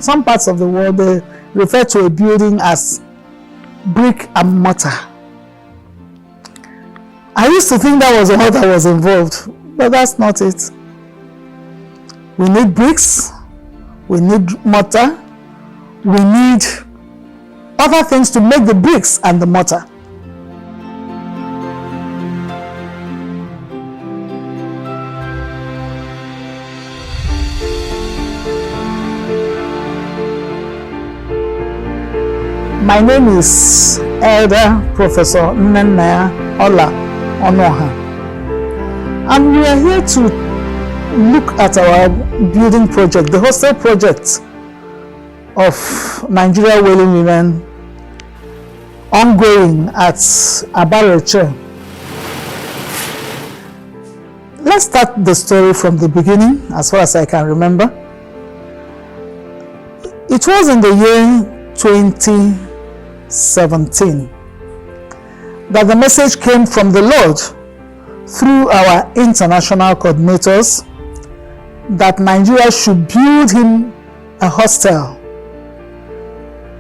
some parts of the world, they refer to a building as brick and mortar. I used to think that was all that was involved, but that's not it. We need bricks, we need mortar, we need other things to make the bricks and the mortar. My name is Elder Professor Nnenna Ola Onoha, and we are here to look at our building project, the hostel project of Nigeria Wailing Women, ongoing at Abara. Let's start the story from the beginning, as far as I can remember. It was in the year 2017 that the message came from the Lord through our international coordinators that Nigeria should build him a hostel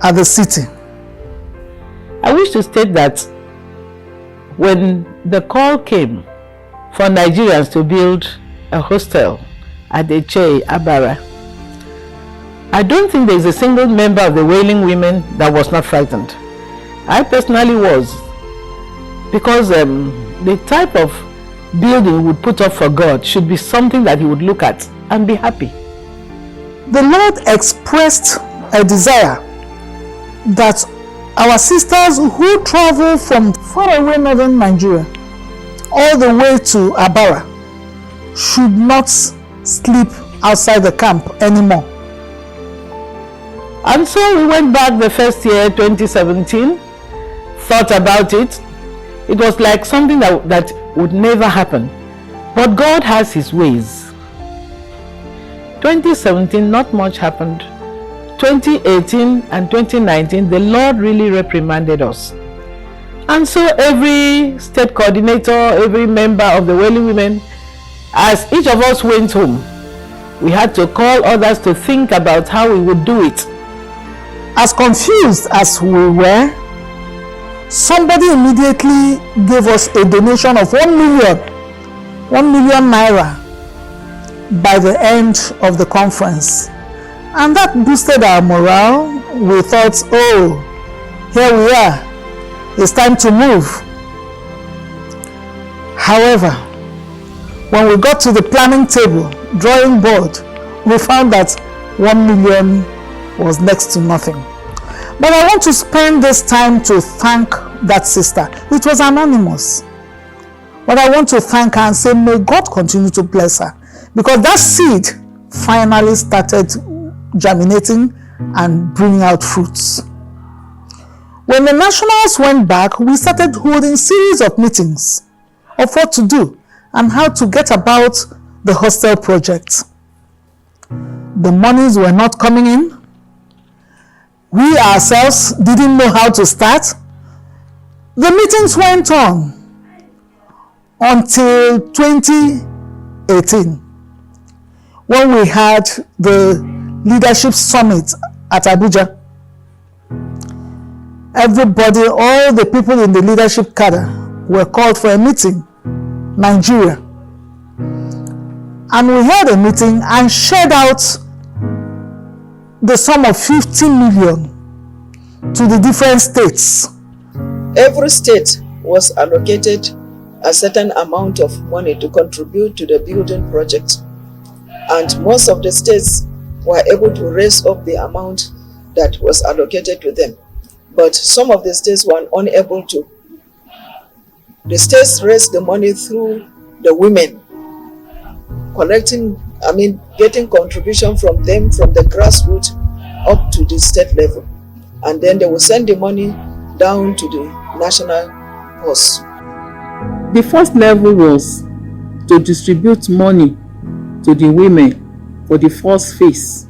at the city. I wish to state that when the call came for Nigerians to build a hostel at the Abara, I don't think there is a single member of the Wailing Women that was not frightened. I personally was, because the type of building we would put up for God should be something that he would look at and be happy. The Lord expressed a desire that our sisters who travel from far away northern Nigeria all the way to Abara should not sleep outside the camp anymore. And so we went back the first year, 2017, thought about it. It was like something that would never happen. But God has his ways. 2017, not much happened. 2018 and 2019, the Lord really reprimanded us. And so every state coordinator, every member of the Wailing Women, as each of us went home, we had to call others to think about how we would do it. As confused as we were, somebody immediately gave us a donation of 1 million naira by the end of the conference. And that boosted our morale. We thought, oh, here we are. It's time to move. However, when we got to the planning table, drawing board, we found that 1 million was next to nothing. But I want to spend this time to thank that sister. It was anonymous. But I want to thank her and say, may God continue to bless her. Because that seed finally started germinating and bringing out fruits. When the nationals went back, we started holding series of meetings of what to do and how to get about the hostel project. The monies were not coming in. We ourselves didn't know how to start. The meetings went on until 2018, when we had the leadership summit at Abuja. Everybody, all the people in the leadership cadre were called for a meeting, Nigeria. And we had a meeting and shared out the sum of 50 million to the different states. Every state was allocated a certain amount of money to contribute to the building project. And most of the states were able to raise up the amount that was allocated to them. But some of the states were unable to. The states raised the money through the women, getting contribution from them from the grassroots up to the state level. And then they will send the money down to the national post. The first level was to distribute money to the women for the first phase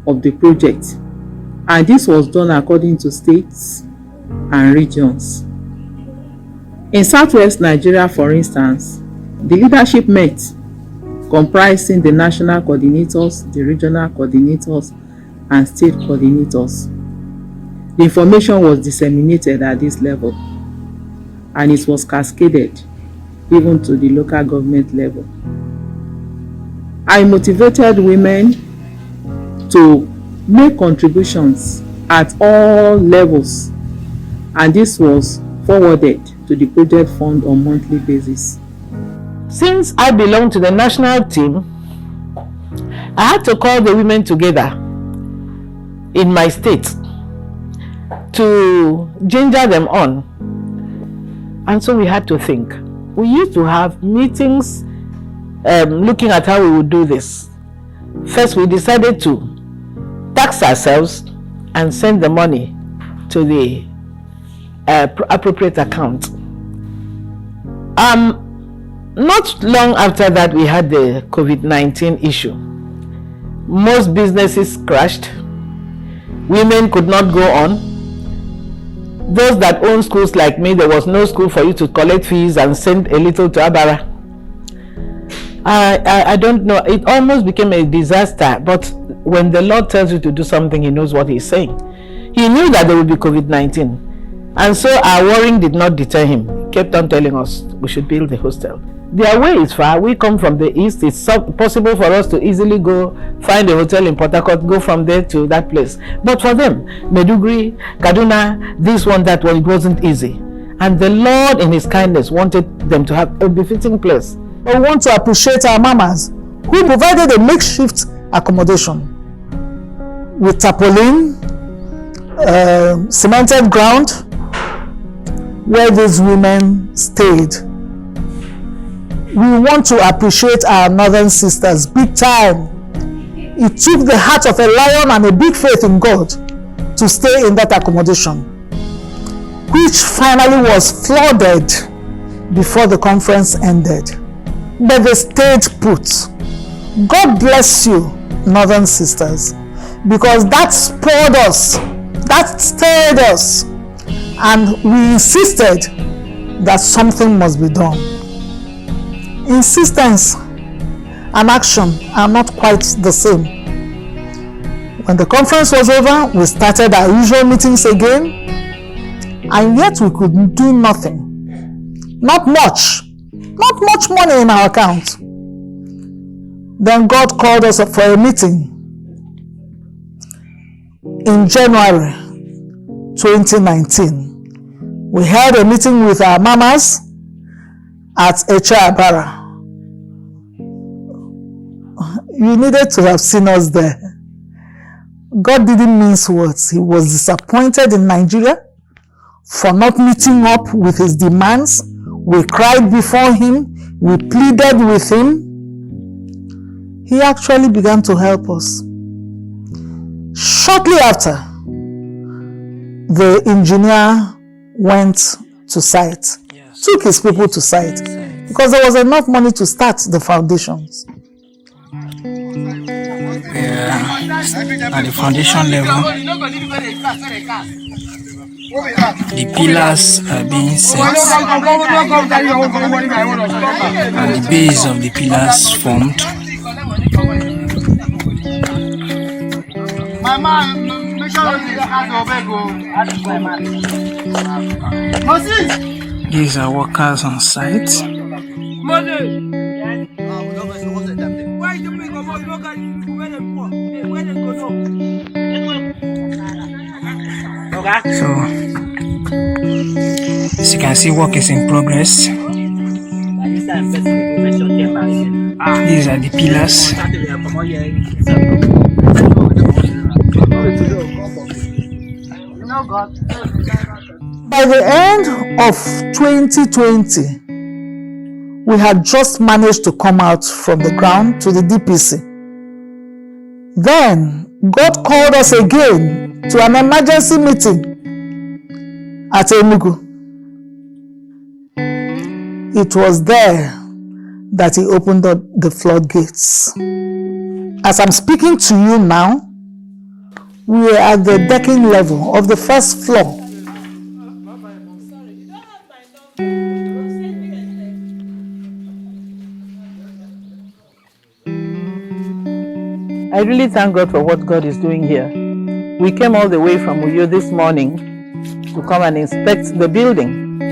of the project. And this was done according to states and regions. In Southwest Nigeria, for instance, the leadership met, comprising the national coordinators, the regional coordinators, and state coordinators. The information was disseminated at this level, and it was cascaded even to the local government level. I motivated women to make contributions at all levels, and this was forwarded to the project fund on monthly basis. Since I belong to the national team, I had to call the women together in my state to ginger them on. And so we had to think. We used to have meetings looking at how we would do this. First, we decided to tax ourselves and send the money to the appropriate account. Not long after that, we had the COVID-19 issue. Most businesses crashed. Women could not go on. Those that own schools like me, there was no school for you to collect fees and send a little to Abara. I don't know, it almost became a disaster, but when the Lord tells you to do something, He knows what He's saying. He knew that there would be COVID-19, and so our worrying did not deter Him. He kept on telling us we should build the hostel. Their way is far. We come from the east. It's possible for us to easily go find a hotel in Port Harcourt, go from there to that place. But for them, Meduguri, Kaduna, this one, that one, it wasn't easy. And the Lord in His kindness wanted them to have a befitting place. We want to appreciate our mamas who provided a makeshift accommodation with tarpaulin, cemented ground, where these women stayed. We want to appreciate our northern sisters big time. It took the heart of a lion and a big faith in God to stay in that accommodation, which finally was flooded before the conference ended. But they stayed put. God bless you, northern sisters, because that spurred us, that stirred us, and we insisted that something must be done. Insistence and action are not quite the same. When the conference was over, we started our usual meetings again, and yet we could do nothing. Not much money in our account. Then God called us up for a meeting in January 2019. We held a meeting with our mamas at Abara. You needed to have seen us there. God didn't mince words. He was disappointed in Nigeria for not meeting up with His demands. We cried before Him. We pleaded with Him. He actually began to help us. Shortly after, the engineer went to site, took his people to site, because there was enough money to start the foundations. At the foundation level, the pillars are being set and the base of the pillars formed. These are workers on site. So, as you can see, work is in progress. These are the pillars. By the end of 2020, we had just managed to come out from the ground to the DPC. Then God called us again to an emergency meeting at Enugu. It was there that He opened up the floodgates. As I'm speaking to you now, we are at the decking level of the first floor. I really thank God for what God is doing here. We came all the way from Uyo this morning to come and inspect the building.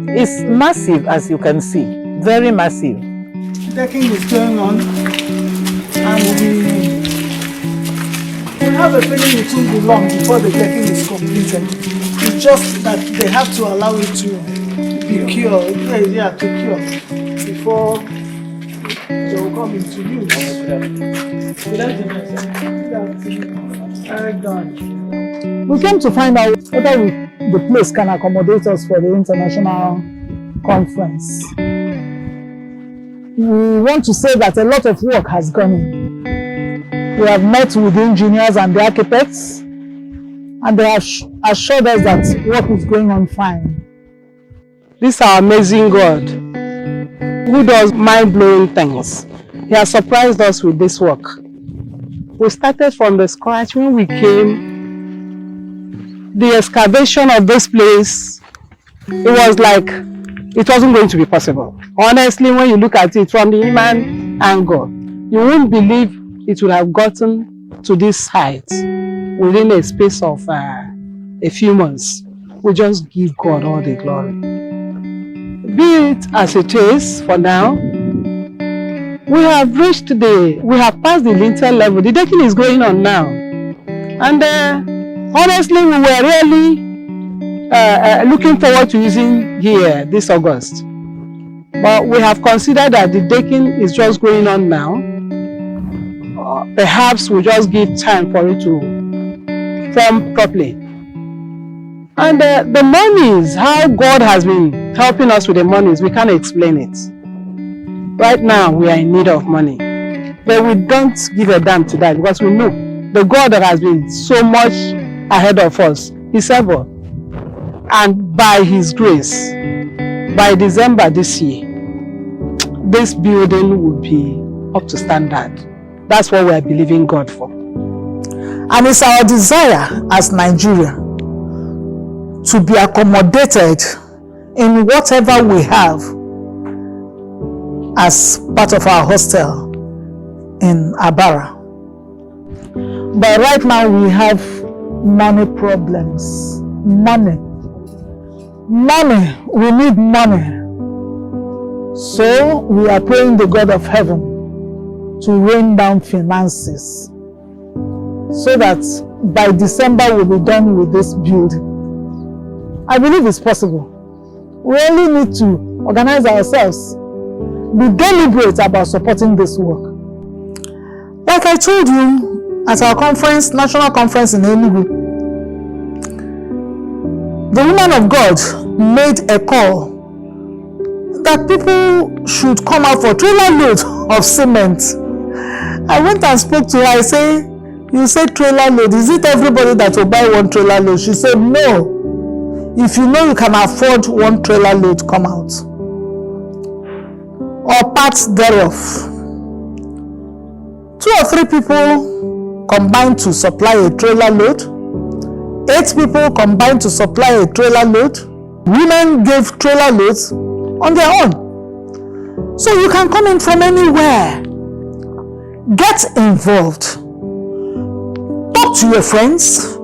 It's massive, as you can see, very massive. Decking is going on, and we have a feeling it won't be long before the decking is completed. It's just that they have to allow it to be cured, to cure before they will come into use. We came to find out whether the place can accommodate us for the international conference. We want to say that a lot of work has gone in. We have met with the engineers and the architects, and they have assured us that work is going on fine. This is our amazing God who does mind-blowing things. He has surprised us with this work. We started from the scratch when we came. The excavation of this place, it was like it wasn't going to be possible. Honestly, when you look at it from the human angle, you won't believe it would have gotten to this height within a space of a few months. We just give God all the glory. Be it as it is for now, we have passed the lintel level. The decking is going on now. And honestly, we were really looking forward to using here this August. But we have considered that the decking is just going on now. Perhaps we'll just give time for it to form properly. And the monies, how God has been helping us with the monies, we can't explain it. Right now, we are in need of money. But we don't give a damn to that because we know the God that has been so much ahead of us is able. And by His grace, by December this year, this building will be up to standard. That's what we are believing God for. And it's our desire as Nigeria to be accommodated in whatever we have as part of our hostel in Abara. But right now we have money problems. Money. We need money. So we are praying the God of heaven to rain down finances so that by December we'll be done with this building. I believe it's possible. We only need to organize ourselves, be deliberate about supporting this work. Like I told you at our conference, national conference in Enugu, the woman of God made a call that people should come out for trailer load of cement. I went and spoke to her. I say, you say trailer load, is it everybody that will buy one trailer load? She said, no. If you know you can afford one trailer load, come out. Or parts thereof. 2 or 3 people combined to supply a trailer load. 8 people combined to supply a trailer load. Women gave trailer loads on their own. So you can come in from anywhere. Get involved. Talk to your friends.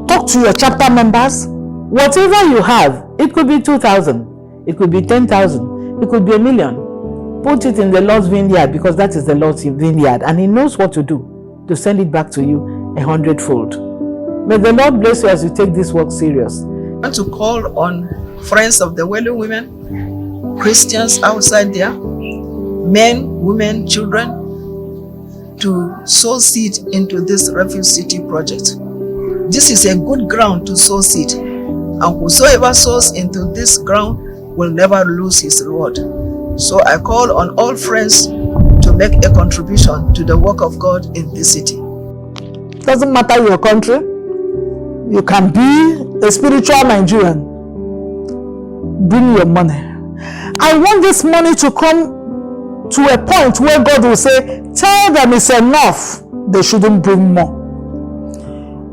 Talk to your chapter members. Whatever you have, it could be 2,000, it could be 10,000, it could be 1 million. Put it in the Lord's vineyard because that is the Lord's vineyard and He knows what to do to send it back to you 100-fold. May the Lord bless you as you take this work serious. I want to call on friends of the Welu women, Christians outside there, men, women, children, to sow seed into this Refuge City project. This is a good ground to sow seed, and whosoever sows into this ground will never lose his reward. So I call on all friends to make a contribution to the work of God in this city. Doesn't matter your country. You can be a spiritual Nigerian. Bring your money. I want this money to come to a point where God will say, tell them it's enough. They shouldn't bring more.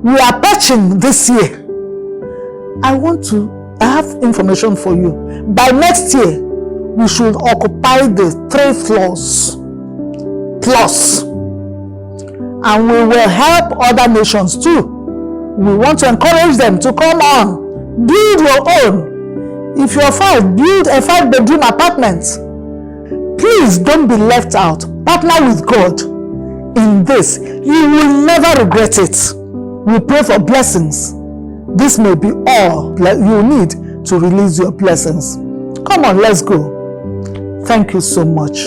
We are patching this year. I have information for you. By next year, we should occupy the 3 floors plus. and we will help other nations too. We want to encourage them to come on, build your own. If you're 5, build a 5-bedroom apartment. Please don't be left out. Partner with God in this. You will never regret it. We pray for blessings. This may be all that you need to release your blessings. Come on, let's go. Thank you so much.